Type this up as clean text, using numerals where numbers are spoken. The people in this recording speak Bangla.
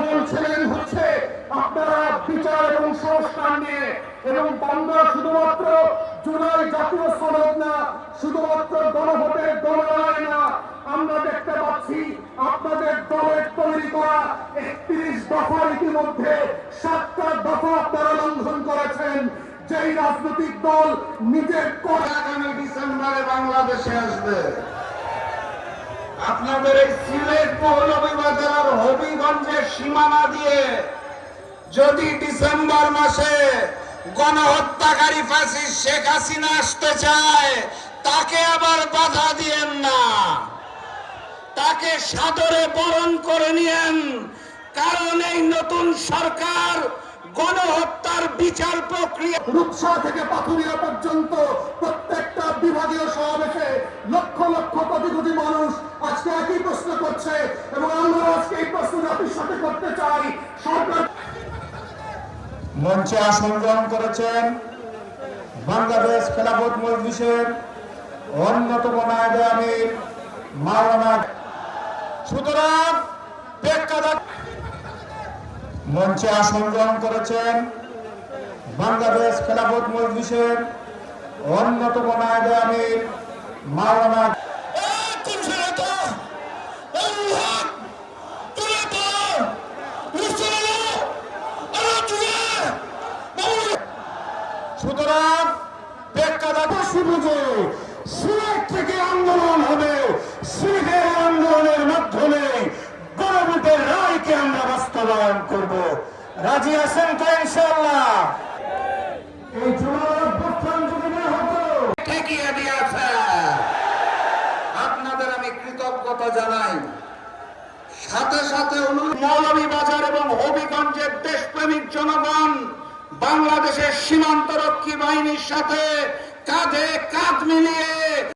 বলছিলেন হচ্ছে আপনারা বিচার এবং সংস্কার নিয়ে, এবং আমরা শুধুমাত্র জুলাই জাতীয় সনদ না, শুধুমাত্র গণভোটের গণনায় না, আমরা দেখতে পাচ্ছি আপনাদের দলের তৈরি করা 31 দফার ইতিমধ্যে 7টা দফা আপনারা লঙ্ঘন করেছেন। যেই রাজনৈতিক দল নিজের আগামী ডিসেম্বরে বাংলাদেশে আসবে, আপনাদের এই সিলেট মৌলভীবাজার হবিগঞ্জের সীমানা দিয়ে যদি ডিসেম্বর মাসে গণহত্যাকারী ফ্যাসিস্ট শেখ হাসিনা আসতে চায়, তাকে আবার বাধা দিয়েন না, তাকে সাদরে বরণ করে নিয়েন। কারণ এই নতুন সরকার গণহত্যার বিচার প্রক্রিয়া রূপসা থেকে পাথুরিয়া পর্যন্ত প্রত্যেকটা বিভাগীয় সমাবেশে লক্ষ লক্ষ কোটি কোটি মানুষ আজকে একই প্রশ্ন করছে, এবং আমরা আজকে এই প্রশ্ন জাতির সাথে করতে চাই। সরকার মঞ্চে আসন গ্রহণ করেছেন বাংলাদেশ খেলাফত মজলিসের অন্যতম নায়েব আমির মাওলানা। সুতরাং মঞ্চে আসন গ্রহণ করেছেন বাংলাদেশ খেলাফত মজলিসের অন্যতম নায়েব আমির মাওলানা। সুতরাং সিলেট থেকে আন্দোলন হবে, সিলেটের আন্দোলনের মাধ্যমে গণভোটের রায়কে আমরা বাস্তবায়ন করব। রাজি আছেন তো ইনশাআল্লাহ? এই জনঅভ্যুত্থান যদি না হতো, ঠেকিয়ে দিয়েছে। আপনাদের আমি কৃতজ্ঞতা জানাই। সাথে সাথে মৌলভীবাজার এবং হবিগঞ্জের দেশপ্রেমিক জনগণ বাংলাদেশের সীমান্তরক্ষী বাহিনীর সাথে কাঁধে কাঁধ মিলিয়ে